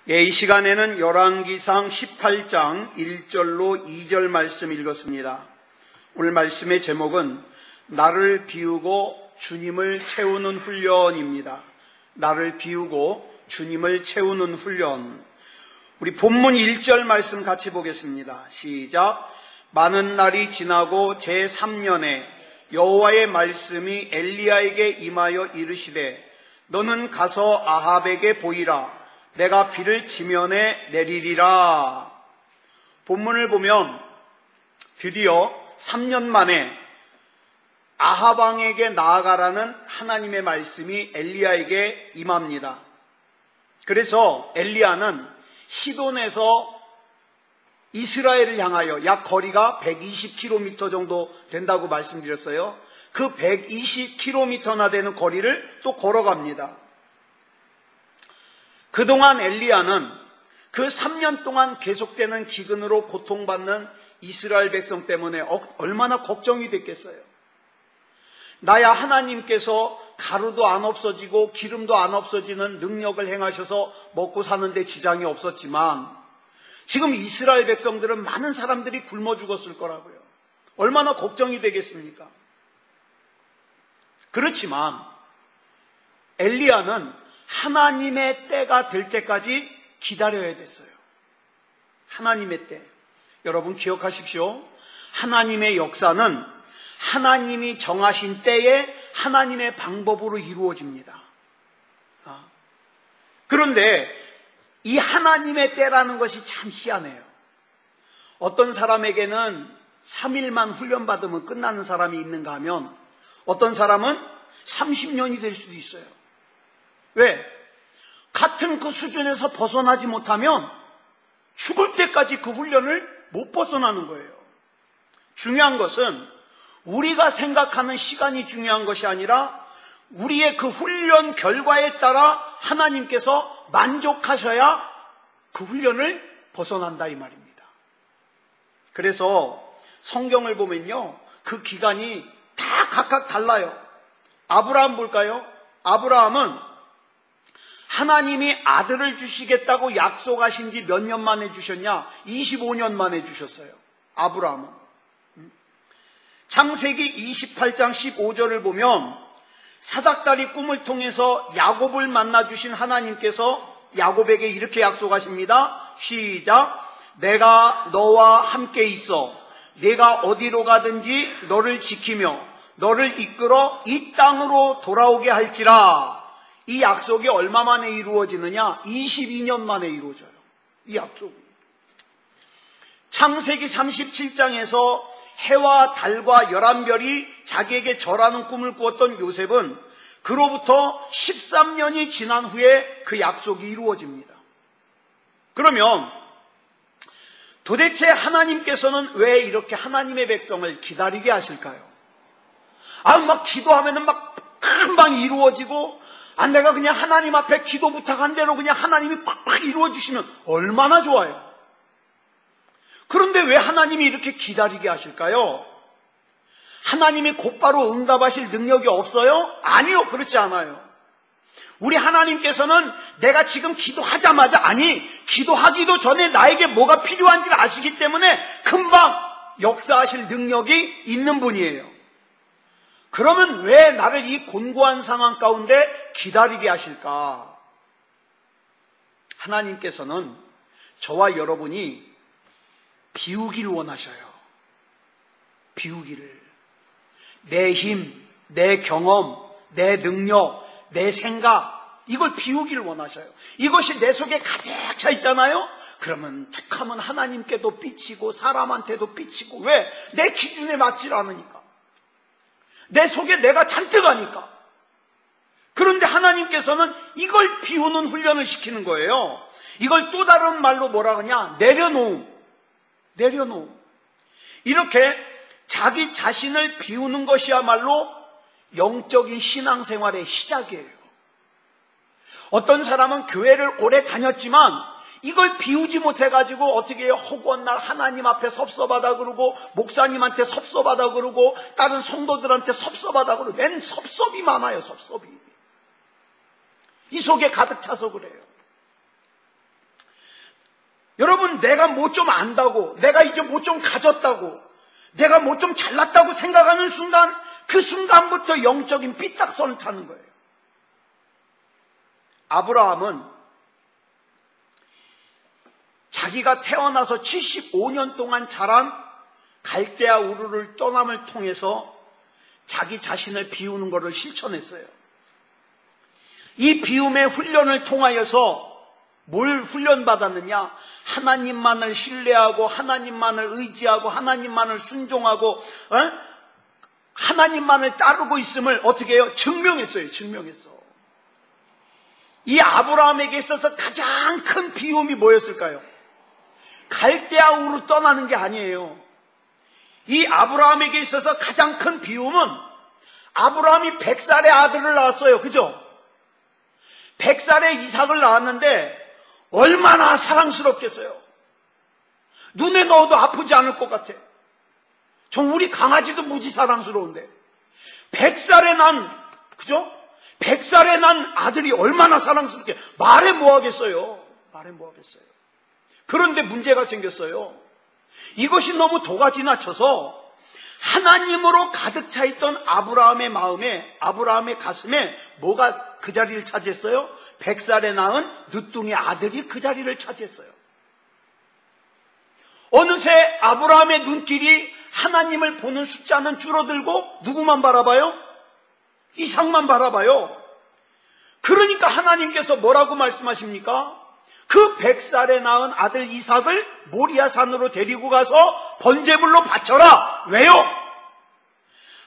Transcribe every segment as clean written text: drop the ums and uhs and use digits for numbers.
이 시간에는 열왕기상 18장 1절로 2절 말씀 읽었습니다. 오늘 말씀의 제목은 나를 비우고 주님을 채우는 훈련입니다. 나를 비우고 주님을 채우는 훈련. 우리 본문 1절 말씀 같이 보겠습니다. 시작. 많은 날이 지나고 제3년에 여호와의 말씀이 엘리야에게 임하여 이르시되 너는 가서 아합에게 보이라. 내가 비를 지면에 내리리라. 본문을 보면 드디어 3년 만에 아합 왕에게 나아가라는 하나님의 말씀이 엘리야에게 임합니다. 그래서 엘리야는 시돈에서 이스라엘을 향하여 약 거리가 120km 정도 된다고 말씀드렸어요. 그 120km나 되는 거리를 또 걸어갑니다. 그동안 엘리야는 그 3년 동안 계속되는 기근으로 고통받는 이스라엘 백성 때문에 얼마나 걱정이 됐겠어요. 나야 하나님께서 가루도 안 없어지고 기름도 안 없어지는 능력을 행하셔서 먹고 사는데 지장이 없었지만 지금 이스라엘 백성들은 많은 사람들이 굶어 죽었을 거라고요. 얼마나 걱정이 되겠습니까? 그렇지만 엘리야는 하나님의 때가 될 때까지 기다려야 됐어요. 하나님의 때. 여러분 기억하십시오. 하나님의 역사는 하나님이 정하신 때에 하나님의 방법으로 이루어집니다. 그런데 이 하나님의 때라는 것이 참 희한해요. 어떤 사람에게는 3일만 훈련받으면 끝나는 사람이 있는가 하면 어떤 사람은 30년이 될 수도 있어요. 왜? 같은 그 수준에서 벗어나지 못하면 죽을 때까지 그 훈련을 못 벗어나는 거예요. 중요한 것은 우리가 생각하는 시간이 중요한 것이 아니라 우리의 그 훈련 결과에 따라 하나님께서 만족하셔야 그 훈련을 벗어난다 이 말입니다. 그래서 성경을 보면요, 그 기간이 다 각각 달라요. 아브라함 볼까요? 아브라함은 하나님이 아들을 주시겠다고 약속하신 지 몇 년 만에 주셨냐? 25년 만에 주셨어요. 아브라함은. 창세기 28장 15절을 보면 사닥다리 꿈을 통해서 야곱을 만나주신 하나님께서 야곱에게 이렇게 약속하십니다. 시작. 내가 너와 함께 있어 네가 어디로 가든지 너를 지키며 너를 이끌어 이 땅으로 돌아오게 할지라. 이 약속이 얼마 만에 이루어지느냐? 22년 만에 이루어져요. 이 약속이. 창세기 37장에서 해와 달과 11별이 자기에게 절하는 꿈을 꾸었던 요셉은 그로부터 13년이 지난 후에 그 약속이 이루어집니다. 그러면 도대체 하나님께서는 왜 이렇게 하나님의 백성을 기다리게 하실까요? 막 기도하면은 막 금방 이루어지고 내가 그냥 하나님 앞에 기도 부탁한 대로 그냥 하나님이 팍팍 이루어주시면 얼마나 좋아요. 그런데 왜 하나님이 이렇게 기다리게 하실까요? 하나님이 곧바로 응답하실 능력이 없어요? 아니요, 그렇지 않아요. 우리 하나님께서는 내가 지금 기도하자마자 기도하기도 전에 나에게 뭐가 필요한지를 아시기 때문에 금방 역사하실 능력이 있는 분이에요. 그러면 왜 나를 이 곤고한 상황 가운데 기다리게 하실까? 하나님께서는 저와 여러분이 비우기를 원하셔요. 비우기를. 내 힘, 내 경험, 내 능력, 내 생각, 이걸 비우기를 원하셔요. 이것이 내 속에 가득 차 있잖아요? 그러면 툭하면 하나님께도 삐치고 사람한테도 삐치고. 왜? 내 기준에 맞질 않으니까. 내 속에 내가 잔뜩 하니까. 그런데 하나님께서는 이걸 비우는 훈련을 시키는 거예요. 이걸 또 다른 말로 뭐라 하냐? 내려놓음. 이렇게 자기 자신을 비우는 것이야말로 영적인 신앙생활의 시작이에요. 어떤 사람은 교회를 오래 다녔지만 이걸 비우지 못해가지고 어떻게 해요? 허구한 날 하나님 앞에 섭섭하다 그러고 목사님한테 섭섭하다 그러고 다른 성도들한테 섭섭하다 그러고 맨 섭섭이 많아요. 섭섭이. 이 속에 가득 차서 그래요. 여러분, 내가 뭐 좀 안다고, 내가 이제 뭐 좀 가졌다고, 내가 뭐 좀 잘났다고 생각하는 순간, 그 순간부터 영적인 삐딱선을 타는 거예요. 아브라함은 자기가 태어나서 75년 동안 자란 갈대아 우르를 떠남을 통해서 자기 자신을 비우는 것을 실천했어요. 이 비움의 훈련을 통하여서 뭘 훈련받았느냐? 하나님만을 신뢰하고 하나님만을 의지하고 하나님만을 순종하고 하나님만을 따르고 있음을 어떻게 해요? 증명했어요. 증명했어. 이 아브라함에게 있어서 가장 큰 비움이 뭐였을까요? 갈대아 우르 떠나는 게 아니에요. 이 아브라함에게 있어서 가장 큰 비움은 아브라함이 100살의 아들을 낳았어요. 그죠? 100살의 이삭을 낳았는데 얼마나 사랑스럽겠어요. 눈에 넣어도 아프지 않을 것 같아. 우리 강아지도 무지 사랑스러운데 100살에 난, 그죠? 100살에 난 아들이 얼마나 사랑스럽게, 말해 뭐하겠어요. 말해 뭐하겠어요. 그런데 문제가 생겼어요. 이것이 너무 도가 지나쳐서 하나님으로 가득 차 있던 아브라함의 마음에, 아브라함의 가슴에 뭐가 그 자리를 차지했어요? 100살에 낳은 늦둥이 아들이 그 자리를 차지했어요. 어느새 아브라함의 눈길이 하나님을 보는 숫자는 줄어들고 누구만 바라봐요? 이삭만 바라봐요. 그러니까 하나님께서 뭐라고 말씀하십니까? 그 100살에 낳은 아들 이삭을 모리아산으로 데리고 가서 번제물로 바쳐라. 왜요?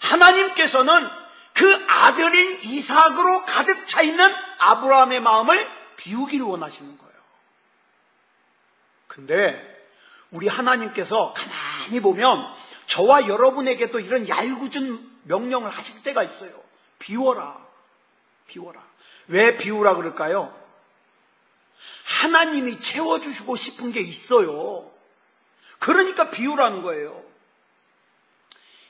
하나님께서는 그 아들인 이삭으로 가득 차 있는 아브라함의 마음을 비우기를 원하시는 거예요. 근데 우리 하나님께서 가만히 보면 저와 여러분에게도 이런 얄궂은 명령을 하실 때가 있어요. 비워라. 비워라. 왜 비우라 그럴까요? 하나님이 채워주시고 싶은 게 있어요. 그러니까 비우라는 거예요.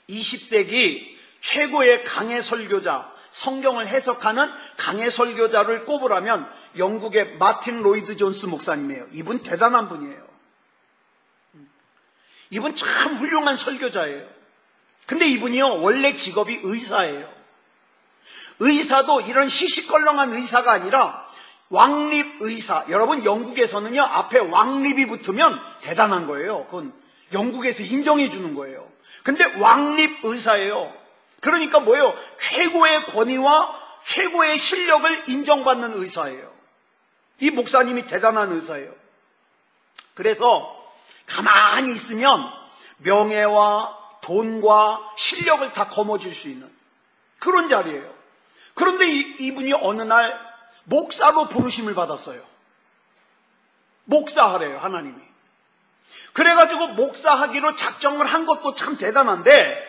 20세기 최고의 강해 설교자, 성경을 해석하는 강해 설교자를 꼽으라면 영국의 마틴 로이드 존스 목사님이에요. 이분 대단한 분이에요. 이분 참 훌륭한 설교자예요. 근데 이분이요, 원래 직업이 의사예요. 의사도 이런 시시껄렁한 의사가 아니라 왕립의사. 여러분, 영국에서는요, 앞에 왕립이 붙으면 대단한 거예요. 그건 영국에서 인정해 주는 거예요. 근데 왕립의사예요. 그러니까 뭐예요? 최고의 권위와 최고의 실력을 인정받는 의사예요. 이 목사님이 대단한 의사예요. 그래서 가만히 있으면 명예와 돈과 실력을 다 거머쥘 수 있는 그런 자리예요. 그런데 이분이 어느 날 목사로 부르심을 받았어요. 목사하래요, 하나님이. 그래가지고 목사하기로 작정을 한 것도 참 대단한데,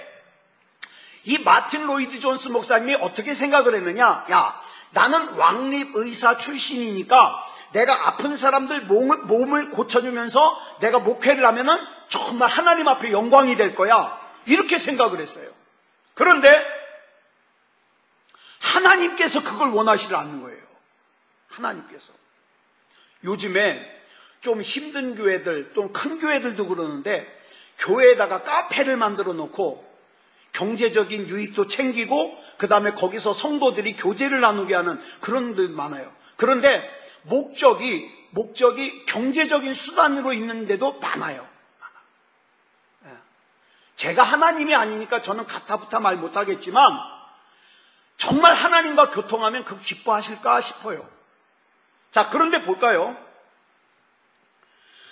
이 마틴 로이드 존스 목사님이 어떻게 생각을 했느냐? 야, 나는 왕립의사 출신이니까 내가 아픈 사람들 몸을 고쳐주면서 내가 목회를 하면은 정말 하나님 앞에 영광이 될 거야. 이렇게 생각을 했어요. 그런데 하나님께서 그걸 원하시지 않는 거예요. 하나님께서. 요즘에 좀 힘든 교회들, 또 큰 교회들도 그러는데 교회에다가 카페를 만들어 놓고 경제적인 유익도 챙기고 그 다음에 거기서 성도들이 교제를 나누게 하는 그런 데 많아요. 그런데 목적이 경제적인 수단으로 있는데도 많아요. 제가 하나님이 아니니까 저는 가타부타 말 못하겠지만 정말 하나님과 교통하면 그거 기뻐하실까 싶어요. 자, 그런데 볼까요?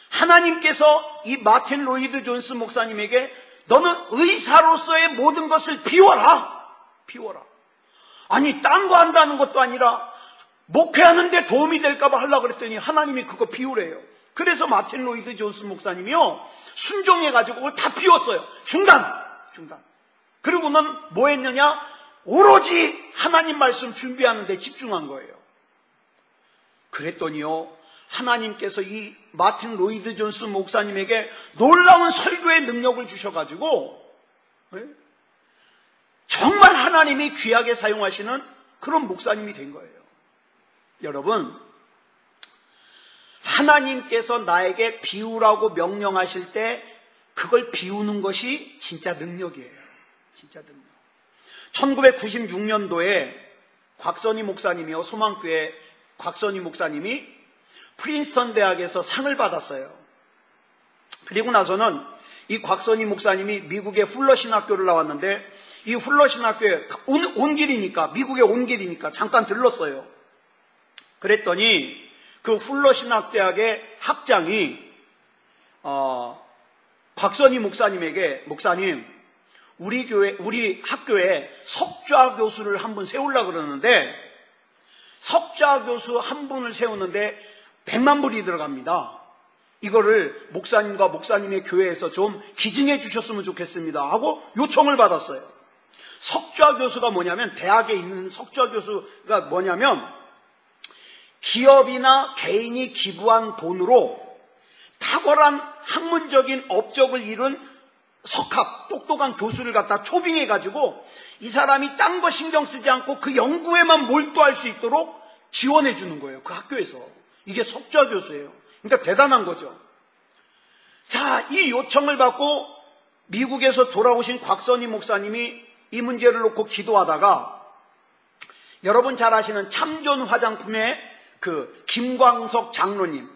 하나님께서 이 마틴 로이드 존스 목사님에게 너는 의사로서의 모든 것을 비워라. 비워라. 아니, 딴 거 한다는 것도 아니라 목회하는데 도움이 될까 봐 하려고 그랬더니 하나님이 그거 비우래요. 그래서 마틴 로이드 존스 목사님이요, 순종해가지고 그걸 다 비웠어요. 중단. 그리고는 뭐 했느냐? 오로지 하나님 말씀 준비하는 데 집중한 거예요. 그랬더니요, 하나님께서 이 마틴 로이드 존스 목사님에게 놀라운 설교의 능력을 주셔가지고 정말 하나님이 귀하게 사용하시는 그런 목사님이 된 거예요. 여러분, 하나님께서 나에게 비우라고 명령하실 때 그걸 비우는 것이 진짜 능력이에요. 진짜 능력. 1996년도에 곽선희 목사님이요, 소망교회 곽선희 목사님이 프린스턴 대학에서 상을 받았어요. 그리고 나서는 이 곽선희 목사님이 미국의 훌러 신학교를 나왔는데, 이 훌러 신학교에 온 길이니까, 미국에 온 길이니까 잠깐 들렀어요. 그랬더니 그 훌러 신학대학의 학장이 곽선희 목사님에게, 목사님, 우리 학교에 석좌 교수를 한 분 세우려고 그러는데, 석좌 교수 한 분을 세우는데 100만 불이 들어갑니다. 이거를 목사님과 목사님의 교회에서 좀 기증해 주셨으면 좋겠습니다 하고 요청을 받았어요. 석좌 교수가 뭐냐면, 대학에 있는 석좌 교수가 뭐냐면, 기업이나 개인이 기부한 돈으로 탁월한 학문적인 업적을 이룬 석학, 똑똑한 교수를 갖다 초빙해가지고 이 사람이 딴 거 신경 쓰지 않고 그 연구에만 몰두할 수 있도록 지원해 주는 거예요. 그 학교에서. 이게 석좌 교수예요. 그러니까 대단한 거죠. 자, 이 요청을 받고 미국에서 돌아오신 곽선희 목사님이 이 문제를 놓고 기도하다가, 여러분 잘 아시는 참존 화장품의 그 김광석 장로님,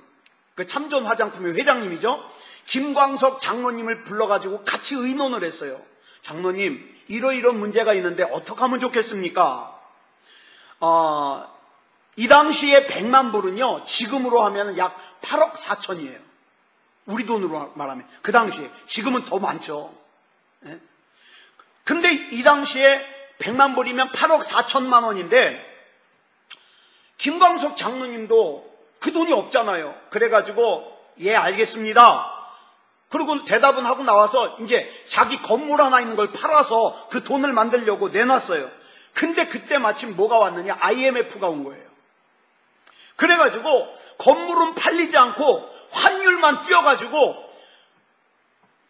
그 참존 화장품의 회장님이죠. 김광석 장로님을 불러가지고 같이 의논을 했어요. 장로님, 이러이런 문제가 있는데 어떻게 하면 좋겠습니까? 이 당시에 100만 불은요, 지금으로 하면 약 8억 4천이에요. 우리 돈으로 말하면. 그 당시에. 지금은 더 많죠. 예? 근데 이 당시에 100만 불이면 8억 4천만 원인데, 김광석 장로님도 그 돈이 없잖아요. 그래가지고, 예, 알겠습니다. 그리고 대답은 하고 나와서 이제 자기 건물 하나 있는 걸 팔아서 그 돈을 만들려고 내놨어요. 근데 그때 마침 뭐가 왔느냐? IMF가 온 거예요. 그래가지고 건물은 팔리지 않고 환율만 뛰어가지고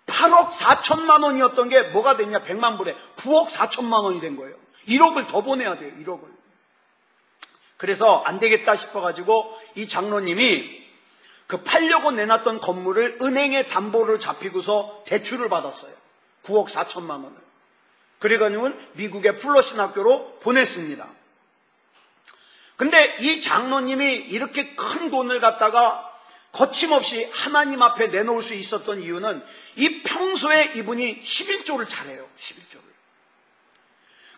8억 4천만 원이었던 게 뭐가 됐냐? 100만 불에 9억 4천만 원이 된 거예요. 1억을 더 보내야 돼요. 1억을. 그래서 안 되겠다 싶어가지고 이 장로님이 그 팔려고 내놨던 건물을 은행에 담보를 잡히고서 대출을 받았어요. 9억 4천만 원을. 그래가지고 미국의 플러신 학교로 보냈습니다. 근데 이 장로님이 이렇게 큰 돈을 갖다가 거침없이 하나님 앞에 내놓을 수 있었던 이유는, 이 평소에 이분이 11조를 잘해요. 11조를.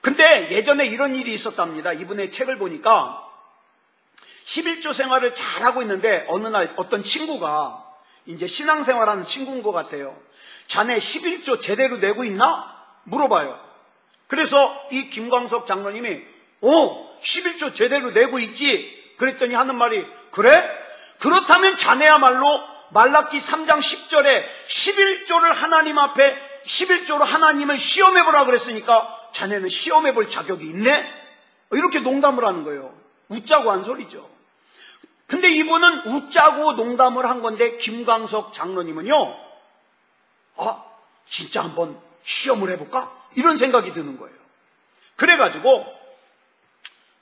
근데 예전에 이런 일이 있었답니다. 이분의 책을 보니까 11조 생활을 잘하고 있는데 어느 날 어떤 친구가, 이제 신앙생활하는 친구인 것 같아요. 자네 11조 제대로 내고 있나? 물어봐요. 그래서 이 김광석 장로님이 11조 제대로 내고 있지. 그랬더니 하는 말이, 그래? 그렇다면 자네야말로 말라기 3장 10절에 11조를 하나님 앞에 11조로 하나님을 시험해보라 그랬으니까 자네는 시험해볼 자격이 있네? 이렇게 농담을 하는 거예요. 웃자고 한 소리죠. 근데 이분은 웃자고 농담을 한 건데, 김광석 장로님은요, 진짜 한번 시험을 해볼까? 이런 생각이 드는 거예요. 그래가지고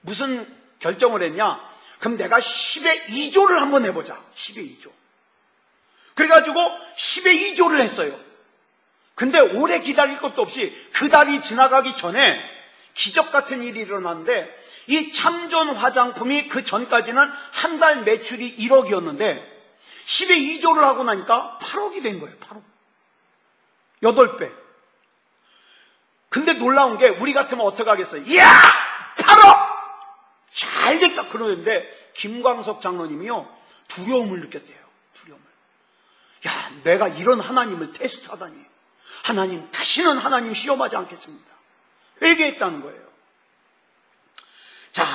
무슨 결정을 했냐? 그럼 내가 10의 2조를 한번 해보자. 10의 2조. 그래가지고 10의 2조를 했어요. 근데 오래 기다릴 것도 없이 그 달이 지나가기 전에 기적 같은 일이 일어났는데, 이 참존 화장품이 그 전까지는 한 달 매출이 1억이었는데 10의 2조를 하고 나니까 8억이 된 거예요. 8억. 8배. 근데 놀라운 게, 우리 같으면 어떻게 하겠어요? 이야! 8억! 잘 됐다! 그러는데 김광석 장로님이요, 두려움을 느꼈대요. 두려움을. 야, 내가 이런 하나님을 테스트하다니. 하나님, 다시는 하나님 시험하지 않겠습니다. 회개했다는 거예요. 자,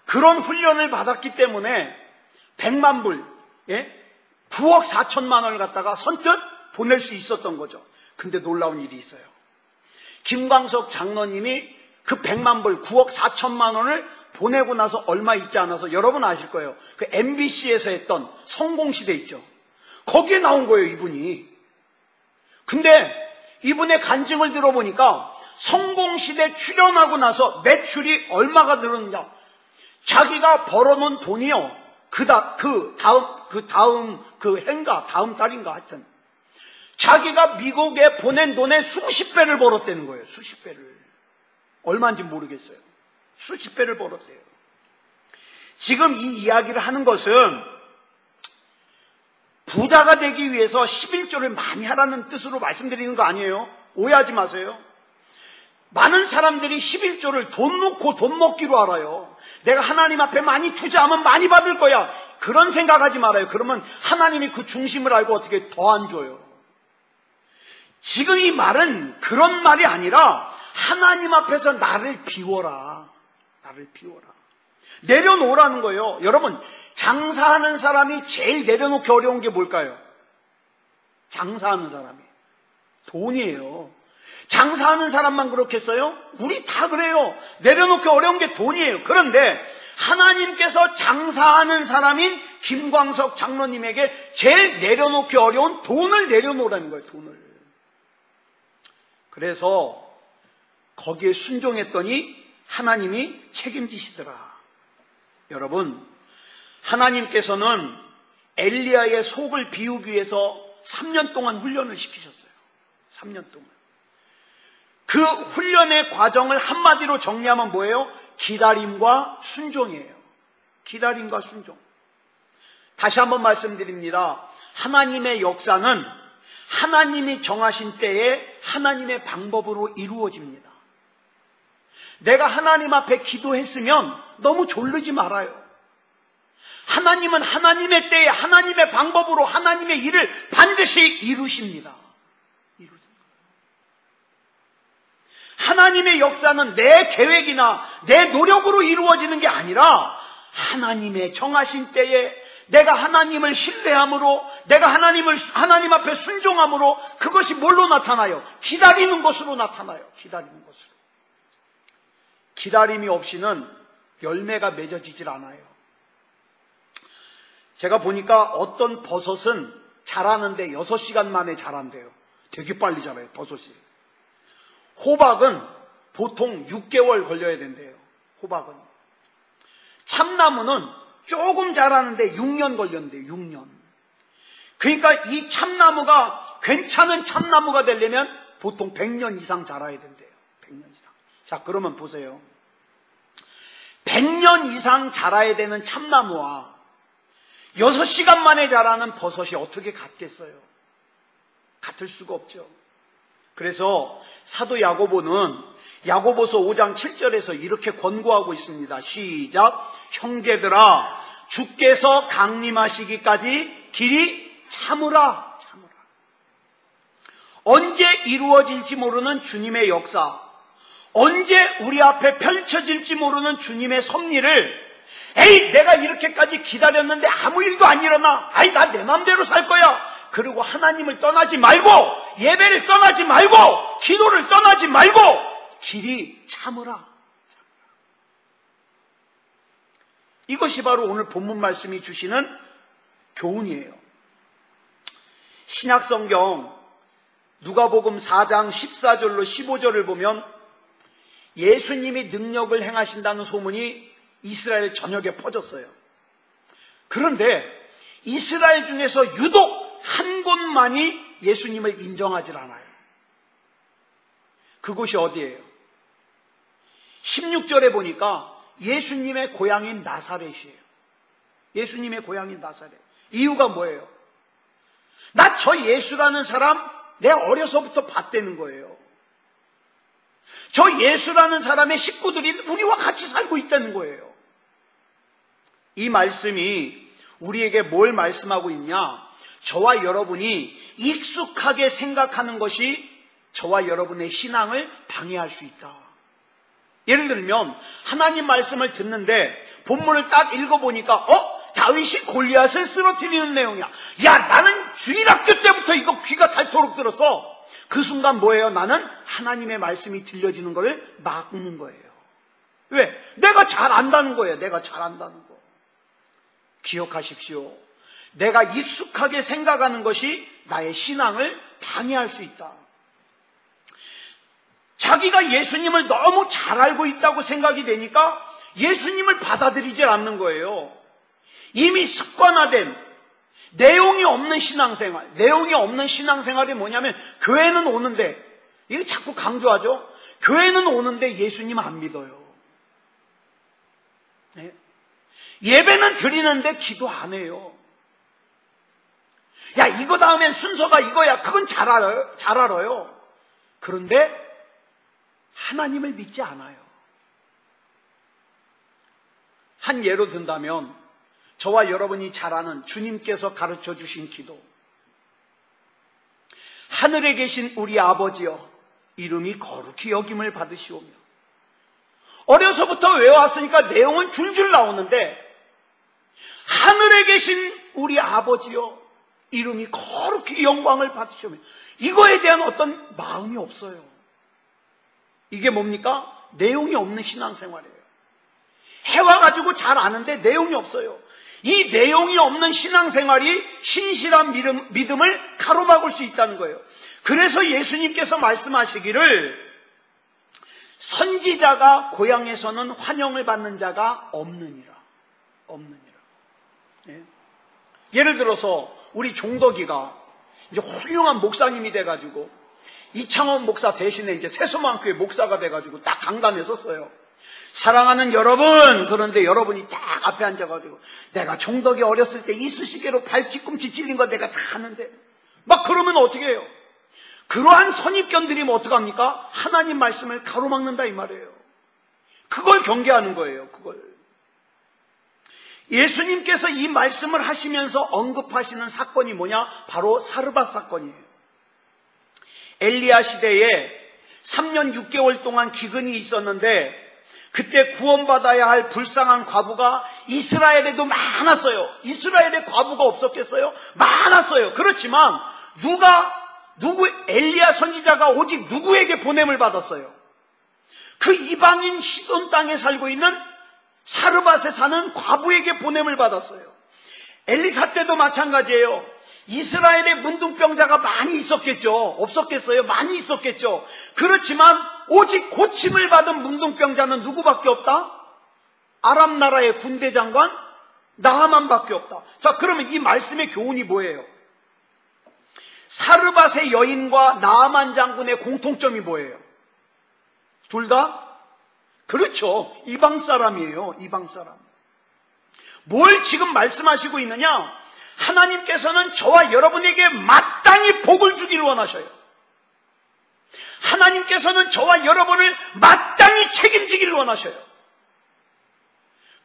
그런 훈련을 받았기 때문에 100만 불, 9억 4천만 원을 갖다가 선뜻 보낼 수 있었던 거죠. 근데 놀라운 일이 있어요. 김광석 장로님이 그 100만 불, 9억 4천만 원을 보내고 나서 얼마 있지 않아서, 여러분 아실 거예요. 그 MBC에서 했던 성공시대 있죠. 거기에 나온 거예요, 이분이. 근데 이분의 간증을 들어보니까 성공시대 출연하고 나서 매출이 얼마가 늘었냐. 자기가 벌어놓은 돈이요, 그 그 다음 그 해인가 다음 달인가 하여튼 자기가 미국에 보낸 돈의 수십 배를 벌었다는 거예요. 수십 배를. 얼마인지 모르겠어요. 수십 배를 벌었대요. 지금 이 이야기를 하는 것은 부자가 되기 위해서 11조를 많이 하라는 뜻으로 말씀드리는 거 아니에요. 오해하지 마세요. 많은 사람들이 11조를 돈 놓고 돈 먹기로 알아요. 내가 하나님 앞에 많이 투자하면 많이 받을 거야. 그런 생각하지 말아요. 그러면 하나님이 그 중심을 알고 어떻게 더 안 줘요. 지금 이 말은 그런 말이 아니라 하나님 앞에서 나를 비워라. 나를 비워라. 내려놓으라는 거예요. 여러분, 장사하는 사람이 제일 내려놓기 어려운 게 뭘까요? 장사하는 사람이. 돈이에요. 장사하는 사람만 그렇겠어요? 우리 다 그래요. 내려놓기 어려운 게 돈이에요. 그런데 하나님께서 장사하는 사람인 김광석 장로님에게 제일 내려놓기 어려운 돈을 내려놓으라는 거예요. 돈을. 그래서 거기에 순종했더니 하나님이 책임지시더라. 여러분, 하나님께서는 엘리야의 속을 비우기 위해서 3년 동안 훈련을 시키셨어요. 3년 동안. 그 훈련의 과정을 한마디로 정리하면 뭐예요? 기다림과 순종이에요. 기다림과 순종. 다시 한번 말씀드립니다. 하나님의 역사는 하나님이 정하신 때에 하나님의 방법으로 이루어집니다. 내가 하나님 앞에 기도했으면 너무 졸르지 말아요. 하나님은 하나님의 때에 하나님의 방법으로 하나님의 일을 반드시 이루십니다. 하나님의 역사는 내 계획이나 내 노력으로 이루어지는 게 아니라 하나님의 정하신 때에 내가 하나님을 신뢰함으로, 내가 하나님 앞에 순종함으로 그것이 뭘로 나타나요? 기다리는 것으로 나타나요. 기다리는 것으로. 기다림이 없이는 열매가 맺어지질 않아요. 제가 보니까 어떤 버섯은 자라는데 6시간 만에 자란대요. 되게 빨리 자라요, 버섯이. 호박은 보통 6개월 걸려야 된대요. 호박은. 참나무는 조금 자라는데 6년 걸렸는데요. 6년. 그러니까 이 참나무가 괜찮은 참나무가 되려면 보통 100년 이상 자라야 된대요. 100년 이상. 자, 그러면 보세요. 100년 이상 자라야 되는 참나무와 6시간 만에 자라는 버섯이 어떻게 같겠어요? 같을 수가 없죠. 그래서 사도 야고보는 야고보서 5장 7절에서 이렇게 권고하고 있습니다. 시작. 형제들아, 주께서 강림하시기까지 길이 참으라. 참으라. 언제 이루어질지 모르는 주님의 역사, 언제 우리 앞에 펼쳐질지 모르는 주님의 섭리를 에이, 내가 이렇게까지 기다렸는데 아무 일도 안 일어나. 아이, 나 내 맘대로 살 거야. 그리고 하나님을 떠나지 말고, 예배를 떠나지 말고, 기도를 떠나지 말고, 길이 참으라. 이것이 바로 오늘 본문 말씀이 주시는 교훈이에요. 신약성경 누가복음 4장 14절로 15절을 보면 예수님이 능력을 행하신다는 소문이 이스라엘 전역에 퍼졌어요. 그런데 이스라엘 중에서 유독 한 곳만이 예수님을 인정하지 않아요. 그곳이 어디예요? 16절에 보니까 예수님의 고향인 나사렛이에요. 예수님의 고향인 나사렛. 이유가 뭐예요? 나 저 예수라는 사람 내가 어려서부터 봤다는 거예요. 저 예수라는 사람의 식구들이 우리와 같이 살고 있다는 거예요. 이 말씀이 우리에게 뭘 말씀하고 있냐? 저와 여러분이 익숙하게 생각하는 것이 저와 여러분의 신앙을 방해할 수 있다. 예를 들면 하나님 말씀을 듣는데 본문을 딱 읽어보니까 다윗이 골리앗을 쓰러뜨리는 내용이야. 야, 나는 주일학교 때부터 이거 귀가 닳도록 들었어. 그 순간 뭐예요? 나는 하나님의 말씀이 들려지는 것을 막는 거예요. 왜? 내가 잘 안다는 거예요. 내가 잘 안다는 거. 기억하십시오. 내가 익숙하게 생각하는 것이 나의 신앙을 방해할 수 있다. 자기가 예수님을 너무 잘 알고 있다고 생각이 되니까 예수님을 받아들이질 않는 거예요. 이미 습관화된 내용이 없는 신앙생활. 내용이 없는 신앙생활이 뭐냐면 교회는 오는데, 이거 자꾸 강조하죠. 교회는 오는데 예수님 안 믿어요. 네? 예배는 드리는데 기도 안 해요. 야, 이거 다음엔 순서가 이거야. 그건 잘 알아요. 그런데 하나님을 믿지 않아요. 한 예로 든다면 저와 여러분이 잘 아는 주님께서 가르쳐 주신 기도. 하늘에 계신 우리 아버지여, 이름이 거룩히 여김을 받으시오며. 어려서부터 외워왔으니까 내용은 줄줄 나오는데, 하늘에 계신 우리 아버지여, 이름이 거룩히 영광을 받으시오며. 이거에 대한 어떤 마음이 없어요. 이게 뭡니까? 내용이 없는 신앙생활이에요. 해와가지고 잘 아는데 내용이 없어요. 이 내용이 없는 신앙생활이 신실한 믿음을 가로막을 수 있다는 거예요. 그래서 예수님께서 말씀하시기를 선지자가 고향에서는 환영을 받는 자가 없느니라. 예? 예를 들어서 우리 종덕이가 이제 훌륭한 목사님이 돼가지고 이창원 목사 대신에 이제 세수만교회 목사가 돼가지고 딱 강단에 섰어요. 사랑하는 여러분, 그런데 여러분이 딱 앞에 앉아가지고 내가 종덕이 어렸을 때 이쑤시개로 발 뒤꿈치 찔린 거 내가 다 아는데 막 그러면 어떻게 해요? 그러한 선입견들이 뭐 어떡합니까? 하나님 말씀을 가로막는다 이 말이에요. 그걸 경계하는 거예요. 그걸. 예수님께서 이 말씀을 하시면서 언급하시는 사건이 뭐냐? 바로 사르밧 사건이에요. 엘리야 시대에 3년 6개월 동안 기근이 있었는데 그때 구원받아야 할 불쌍한 과부가 이스라엘에도 많았어요. 이스라엘에 과부가 없었겠어요? 많았어요. 그렇지만 엘리야 선지자가 오직 누구에게 보냄을 받았어요? 그 이방인 시돈 땅에 살고 있는 사르밧에 사는 과부에게 보냄을 받았어요. 엘리사 때도 마찬가지예요. 이스라엘에 문둥병자가 많이 있었겠죠. 없었겠어요? 많이 있었겠죠. 그렇지만 오직 고침을 받은 문둥병자는 누구밖에 없다? 아람 나라의 군대 장관 나하만밖에 없다. 자, 그러면 이 말씀의 교훈이 뭐예요? 사르밧의 여인과 나하만 장군의 공통점이 뭐예요? 둘 다? 그렇죠. 이방 사람이에요. 이방 사람. 뭘 지금 말씀하시고 있느냐? 하나님께서는 저와 여러분에게 마땅히 복을 주기를 원하셔요. 하나님께서는 저와 여러분을 마땅히 책임지기를 원하셔요.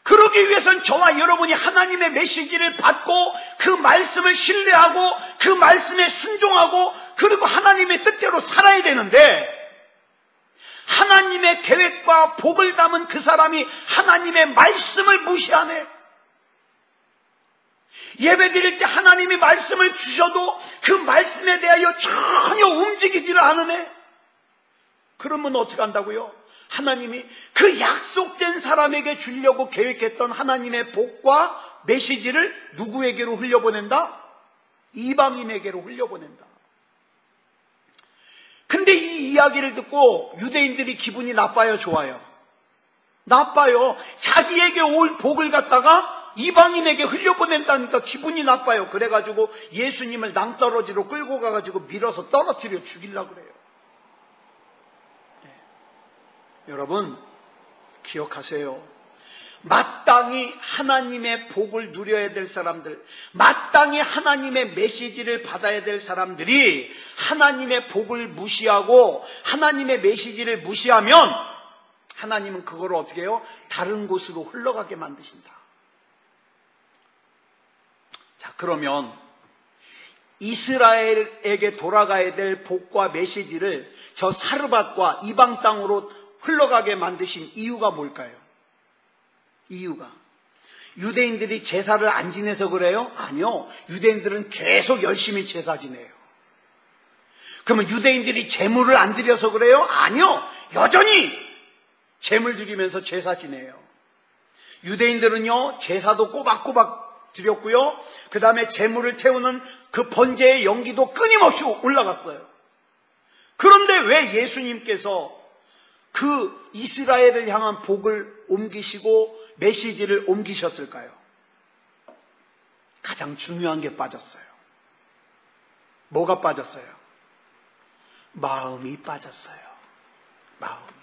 그러기 위해서는 저와 여러분이 하나님의 메시지를 받고 그 말씀을 신뢰하고 그 말씀에 순종하고 그리고 하나님의 뜻대로 살아야 되는데 하나님의 계획과 복을 담은 그 사람이 하나님의 말씀을 무시하네. 예배 드릴 때 하나님이 말씀을 주셔도 그 말씀에 대하여 전혀 움직이지를 않으네. 그러면 어떻게 한다고요? 하나님이 그 약속된 사람에게 주려고 계획했던 하나님의 복과 메시지를 누구에게로 흘려보낸다? 이방인에게로 흘려보낸다. 근데 이 이야기를 듣고 유대인들이 기분이 나빠요, 좋아요? 나빠요. 자기에게 올 복을 갖다가 이방인에게 흘려보낸다니까 기분이 나빠요. 그래가지고 예수님을 낭떠러지로 끌고 가가지고 밀어서 떨어뜨려 죽이려고 그래요. 네. 여러분 기억하세요. 마땅히 하나님의 복을 누려야 될 사람들, 마땅히 하나님의 메시지를 받아야 될 사람들이 하나님의 복을 무시하고 하나님의 메시지를 무시하면 하나님은 그걸 어떻게 해요? 다른 곳으로 흘러가게 만드신다. 자, 그러면 이스라엘에게 돌아가야 될 복과 메시지를 저 사르밧과 이방 땅으로 흘러가게 만드신 이유가 뭘까요? 이유가 유대인들이 제사를 안 지내서 그래요? 아니요. 유대인들은 계속 열심히 제사 지내요. 그러면 유대인들이 제물을 안 드려서 그래요? 아니요. 여전히 제물 드리면서 제사 지내요. 유대인들은요 제사도 꼬박꼬박 드렸고요. 그 다음에 제물을 태우는 그 번제의 연기도 끊임없이 올라갔어요. 그런데 왜 예수님께서 그 이스라엘을 향한 복을 옮기시고 메시지를 옮기셨을까요? 가장 중요한 게 빠졌어요. 뭐가 빠졌어요? 마음이 빠졌어요. 마음이.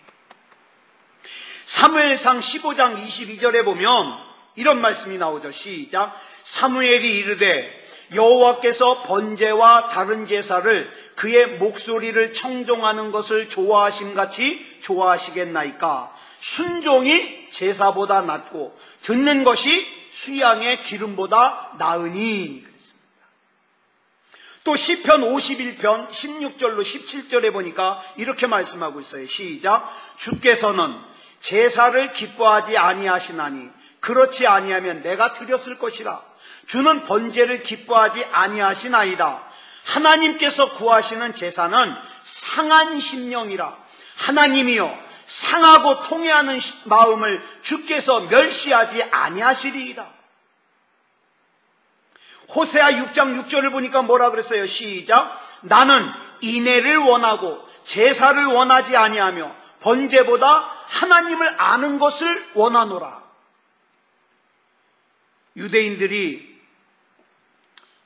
사무엘상 15장 22절에 보면 이런 말씀이 나오죠. 시작. 사무엘이 이르되 여호와께서 번제와 다른 제사를 그의 목소리를 청종하는 것을 좋아하심같이 좋아하시겠나이까. 순종이 제사보다 낫고 듣는 것이 수양의 기름보다 나으니. 그랬습니다. 또 시편 51편 16절로 17절에 보니까 이렇게 말씀하고 있어요. 시작. 주께서는 제사를 기뻐하지 아니하시나니 그렇지 아니하면 내가 드렸을 것이라. 주는 번제를 기뻐하지 아니하시나이다. 하나님께서 구하시는 제사는 상한 심령이라. 하나님이여 상하고 통회하는 마음을 주께서 멸시하지 아니하시리이다. 호세아 6장 6절을 보니까 뭐라 그랬어요? 시작. 나는 인애를 원하고 제사를 원하지 아니하며 번제보다 하나님을 아는 것을 원하노라. 유대인들이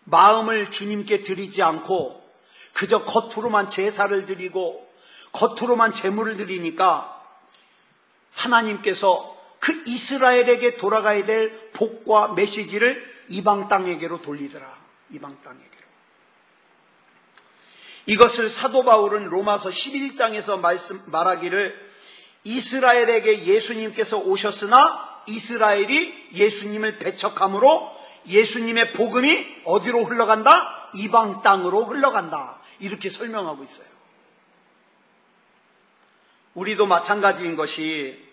마음을 주님께 드리지 않고 그저 겉으로만 제사를 드리고 겉으로만 제물을 드리니까 하나님께서 그 이스라엘에게 돌아가야 될 복과 메시지를 이방 땅에게로 돌리더라. 이방 땅에게로. 이것을 사도 바울은 로마서 11장에서 말하기를 이스라엘에게 예수님께서 오셨으나 이스라엘이 예수님을 배척함으로 예수님의 복음이 어디로 흘러간다? 이방 땅으로 흘러간다. 이렇게 설명하고 있어요. 우리도 마찬가지인 것이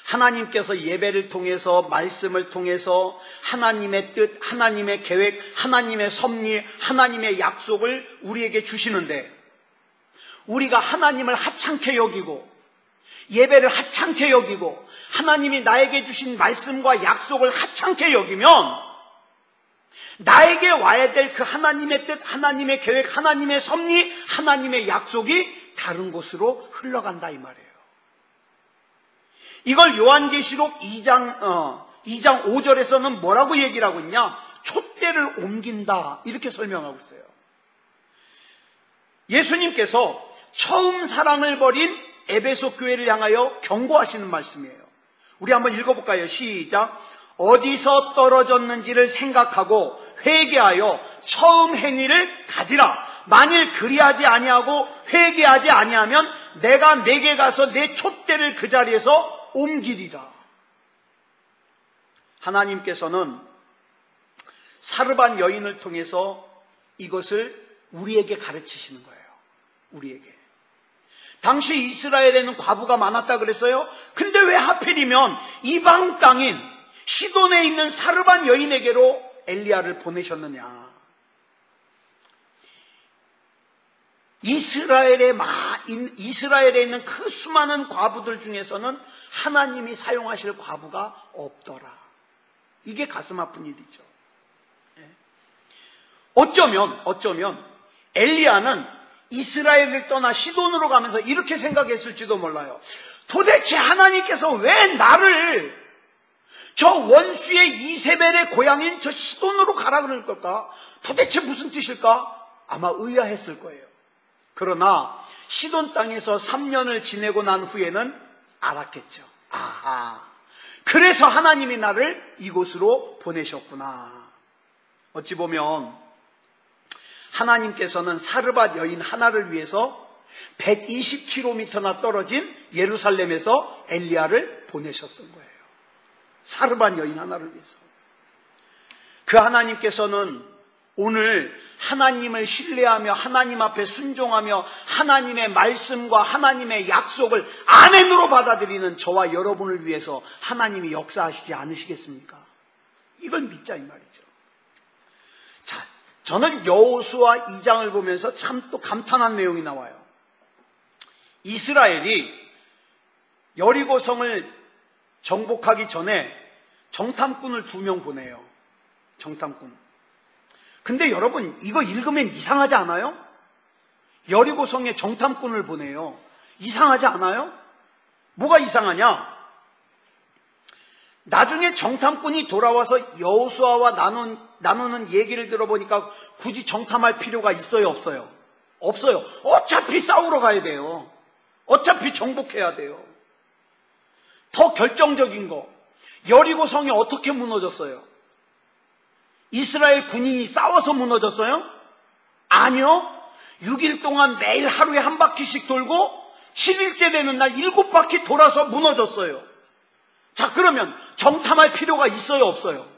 하나님께서 예배를 통해서 말씀을 통해서 하나님의 뜻, 하나님의 계획, 하나님의 섭리, 하나님의 약속을 우리에게 주시는데 우리가 하나님을 하찮게 여기고 예배를 하찮게 여기고 하나님이 나에게 주신 말씀과 약속을 하찮게 여기면 나에게 와야 될 그 하나님의 뜻, 하나님의 계획, 하나님의 섭리, 하나님의 약속이 다른 곳으로 흘러간다 이 말이에요. 이걸 요한계시록 2장 5절에서는 뭐라고 얘기를 하고 있냐? 촛대를 옮긴다 이렇게 설명하고 있어요. 예수님께서 처음 사랑을 버린 에베소 교회를 향하여 경고하시는 말씀이에요. 우리 한번 읽어볼까요? 시작. 어디서 떨어졌는지를 생각하고 회개하여 처음 행위를 가지라. 만일 그리하지 아니하고 회개하지 아니하면 내가 내게 가서 내 촛대를 그 자리에서 옮기리라. 하나님께서는 사르반 여인을 통해서 이것을 우리에게 가르치시는 거예요. 우리에게. 당시 이스라엘에는 과부가 많았다 그랬어요. 근데 왜 하필이면 이방 땅인 시돈에 있는 사르반 여인에게로 엘리야를 보내셨느냐? 이스라엘에 있는 그 수많은 과부들 중에서는 하나님이 사용하실 과부가 없더라. 이게 가슴 아픈 일이죠. 어쩌면 엘리야는 이스라엘을 떠나 시돈으로 가면서 이렇게 생각했을지도 몰라요. 도대체 하나님께서 왜 나를 저 원수의 이세벨의 고향인 저 시돈으로 가라 그럴 걸까? 도대체 무슨 뜻일까? 아마 의아했을 거예요. 그러나 시돈 땅에서 3년을 지내고 난 후에는 알았겠죠. 아하, 그래서 하나님이 나를 이곳으로 보내셨구나. 어찌 보면 하나님께서는 사르밧 여인 하나를 위해서 120km나 떨어진 예루살렘에서 엘리야를 보내셨던 거예요. 사르밧 여인 하나를 위해서. 그 하나님께서는 오늘 하나님을 신뢰하며 하나님 앞에 순종하며 하나님의 말씀과 하나님의 약속을 아멘으로 받아들이는 저와 여러분을 위해서 하나님이 역사하시지 않으시겠습니까? 이걸 믿자 이 말이죠. 자, 저는 여호수아 2장을 보면서 참 또 감탄한 내용이 나와요. 이스라엘이 여리고성을 정복하기 전에 정탐꾼을 2명 보내요. 정탐꾼. 근데 여러분 이거 읽으면 이상하지 않아요? 여리고성에 정탐꾼을 보내요. 이상하지 않아요? 뭐가 이상하냐? 나중에 정탐꾼이 돌아와서 여호수아와 나누는 얘기를 들어보니까 굳이 정탐할 필요가 있어요, 없어요? 없어요. 어차피 싸우러 가야 돼요. 어차피 정복해야 돼요. 더 결정적인 거, 여리고 성이 어떻게 무너졌어요? 이스라엘 군인이 싸워서 무너졌어요? 아니요. 6일 동안 매일 하루에 한 바퀴씩 돌고 7일째 되는 날 7바퀴 돌아서 무너졌어요. 자, 그러면 정탐할 필요가 있어요, 없어요?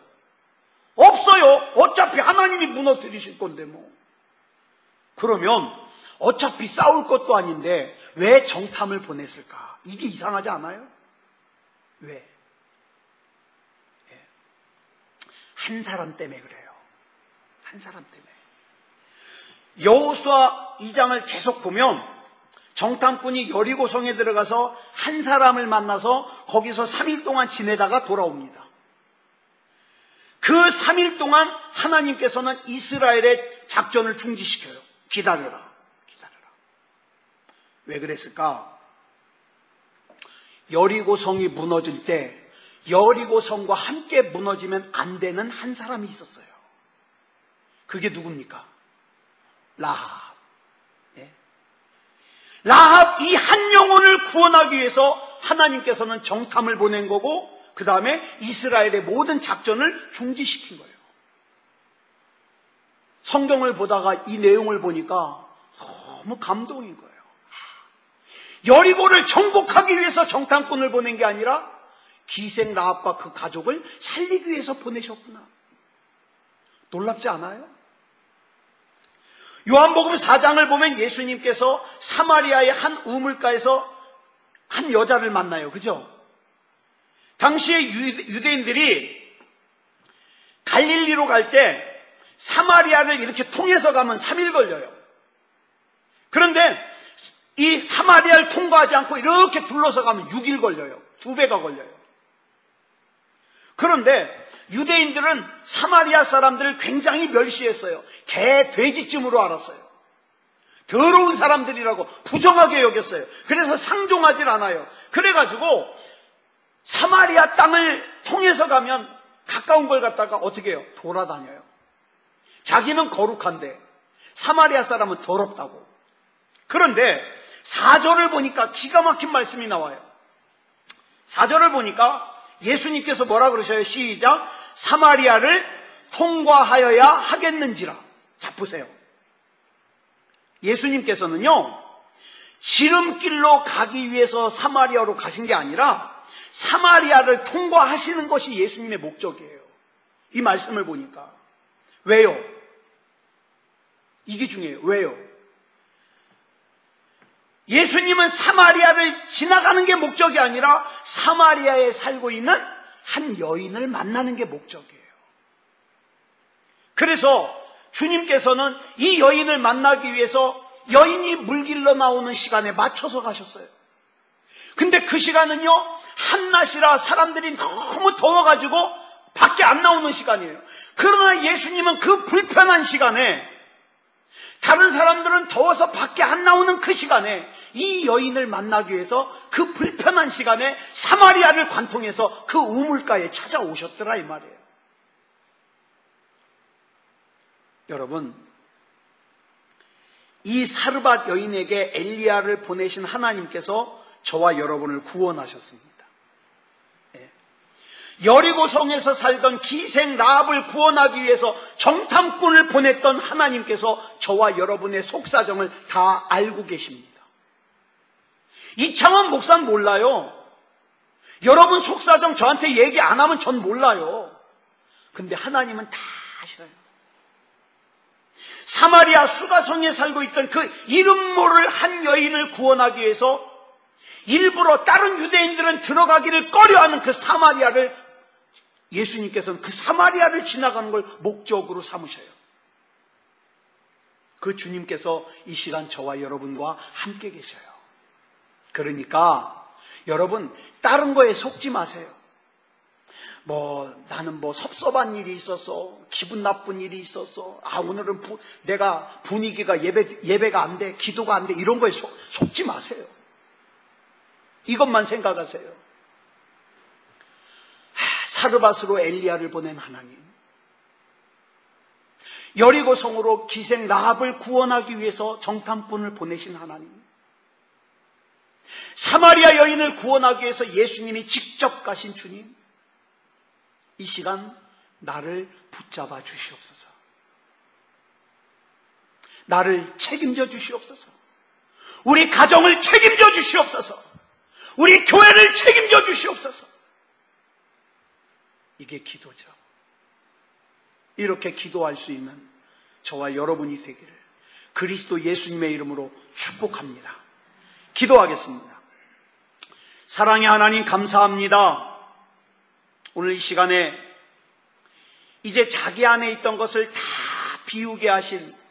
없어요. 어차피 하나님이 무너뜨리실 건데 뭐. 그러면 어차피 싸울 것도 아닌데 왜 정탐을 보냈을까? 이게 이상하지 않아요? 왜? 한 사람 때문에 그래요. 한 사람 때문에. 여호수아 2장을 계속 보면 정탐꾼이 여리고성에 들어가서 한 사람을 만나서 거기서 3일 동안 지내다가 돌아옵니다. 그 3일 동안 하나님께서는 이스라엘의 작전을 중지시켜요. 기다려라. 왜 그랬을까? 여리고성이 무너질 때 여리고성과 함께 무너지면 안 되는 한 사람이 있었어요. 그게 누굽니까? 라합. 라합 이 한 영혼을 구원하기 위해서 하나님께서는 정탐을 보낸 거고 그 다음에 이스라엘의 모든 작전을 중지시킨 거예요. 성경을 보다가 이 내용을 보니까 너무 감동인 거예요. 여리고를 정복하기 위해서 정탐꾼을 보낸 게 아니라 기생 라합과 그 가족을 살리기 위해서 보내셨구나. 놀랍지 않아요? 요한복음 4장을 보면 예수님께서 사마리아의 한 우물가에서 한 여자를 만나요. 그죠? 당시에 유대인들이 갈릴리로 갈 때 사마리아를 이렇게 통해서 가면 3일 걸려요. 그런데 이 사마리아를 통과하지 않고 이렇게 둘러서 가면 6일 걸려요. 2배가 걸려요. 그런데 유대인들은 사마리아 사람들을 굉장히 멸시했어요. 개, 돼지쯤으로 알았어요. 더러운 사람들이라고 부정하게 여겼어요. 그래서 상종하질 않아요. 그래가지고 사마리아 땅을 통해서 가면 가까운 걸 갖다가 어떻게 해요? 돌아다녀요. 자기는 거룩한데 사마리아 사람은 더럽다고. 그런데 4절을 보니까 기가 막힌 말씀이 나와요. 4절을 보니까 예수님께서 뭐라 그러셔요? 시작. 사마리아를 통과하여야 하겠는지라. 자, 보세요. 예수님께서는요, 지름길로 가기 위해서 사마리아로 가신 게 아니라 사마리아를 통과하시는 것이 예수님의 목적이에요. 이 말씀을 보니까. 왜요? 이게 중요해요. 왜요? 예수님은 사마리아를 지나가는 게 목적이 아니라 사마리아에 살고 있는 한 여인을 만나는 게 목적이에요. 그래서 주님께서는 이 여인을 만나기 위해서 여인이 물길로 나오는 시간에 맞춰서 가셨어요. 근데 그 시간은요, 한낮이라 사람들이 너무 더워가지고 밖에 안 나오는 시간이에요. 그러나 예수님은 그 불편한 시간에, 다른 사람들은 더워서 밖에 안 나오는 그 시간에 이 여인을 만나기 위해서 그 불편한 시간에 사마리아를 관통해서 그 우물가에 찾아오셨더라 이 말이에요. 여러분, 이 사르밧 여인에게 엘리야를 보내신 하나님께서 저와 여러분을 구원하셨습니다. 여리고성에서 살던 기생 라합을 구원하기 위해서 정탐꾼을 보냈던 하나님께서 저와 여러분의 속사정을 다 알고 계십니다. 이창원 목사는 몰라요. 여러분 속사정 저한테 얘기 안 하면 전 몰라요. 근데 하나님은 다 아셔요. 사마리아 수가성에 살고 있던 그 이름 모를 한 여인을 구원하기 위해서 일부러 다른 유대인들은 들어가기를 꺼려하는 그 사마리아를, 예수님께서는 그 사마리아를 지나가는 걸 목적으로 삼으셔요. 그 주님께서 이 시간 저와 여러분과 함께 계셔요. 그러니까 여러분 다른 거에 속지 마세요. 나는 섭섭한 일이 있었어, 기분 나쁜 일이 있었어, 오늘은 내가 분위기가 예배가 안 돼, 기도가 안 돼, 이런 거에 속지 마세요. 이것만 생각하세요. 사르밧으로 엘리야를 보낸 하나님, 여리고성으로 기생 라합을 구원하기 위해서 정탐꾼을 보내신 하나님, 사마리아 여인을 구원하기 위해서 예수님이 직접 가신 주님, 이 시간 나를 붙잡아 주시옵소서. 나를 책임져 주시옵소서. 우리 가정을 책임져 주시옵소서. 우리 교회를 책임져 주시옵소서. 이게 기도죠. 이렇게 기도할 수 있는 저와 여러분이 되기를 그리스도 예수님의 이름으로 축복합니다. 기도하겠습니다. 사랑의 하나님, 감사합니다. 오늘 이 시간에 이제 자기 안에 있던 것을 다 비우게 하신,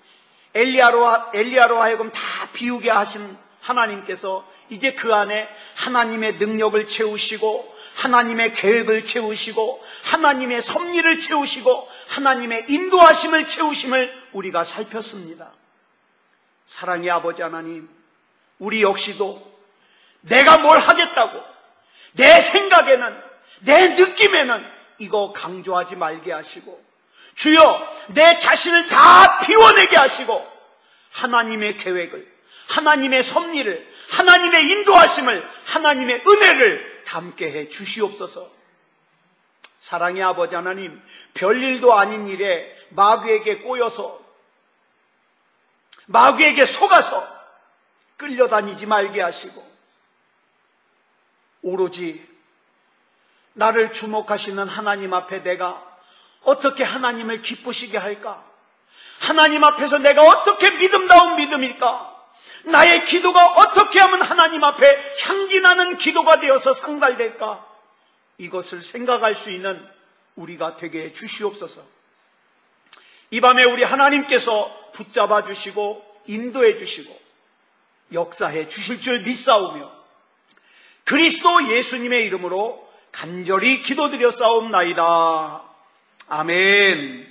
엘리야로 하여금 다 비우게 하신 하나님께서 이제 그 안에 하나님의 능력을 채우시고, 하나님의 계획을 채우시고, 하나님의 섭리를 채우시고, 하나님의 인도하심을 채우심을 우리가 살폈습니다. 사랑의 아버지 하나님, 우리 역시도 내가 뭘 하겠다고, 내 생각에는, 내 느낌에는 이거 강조하지 말게 하시고, 주여 내 자신을 다 비워내게 하시고, 하나님의 계획을, 하나님의 섭리를, 하나님의 인도하심을, 하나님의 은혜를 담게 해 주시옵소서. 사랑의 아버지 하나님, 별일도 아닌 일에 마귀에게 꼬여서, 마귀에게 속아서 끌려다니지 말게 하시고, 오로지 나를 주목하시는 하나님 앞에 내가 어떻게 하나님을 기쁘시게 할까? 하나님 앞에서 내가 어떻게 믿음다운 믿음일까? 나의 기도가 어떻게 하면 하나님 앞에 향기나는 기도가 되어서 상달될까? 이것을 생각할 수 있는 우리가 되게 해 주시옵소서. 이 밤에 우리 하나님께서 붙잡아 주시고 인도해 주시고 역사해 주실 줄 믿사오며 그리스도 예수님의 이름으로 간절히 기도드려 싸움나이다. 아멘.